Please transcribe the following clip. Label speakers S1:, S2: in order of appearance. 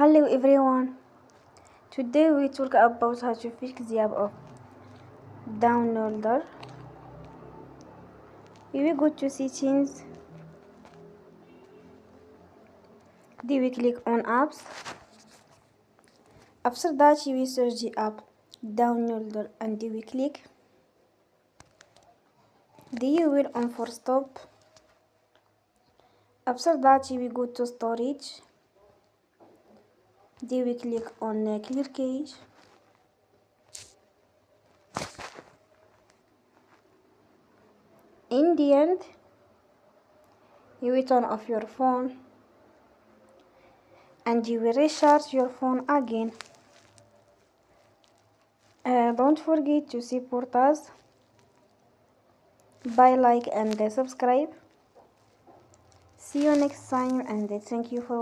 S1: Hello everyone. Today we talk about how to fix the app of Downloader. We will go to settings. Then we click on apps. After that we search the app Downloader and then we click. Then you will on for stop. After that we go to storage. Then we click on clear cache. In the end, you will turn off your phone and you will recharge your phone again. Don't forget to support us by like and subscribe. See you next time and thank you for watching.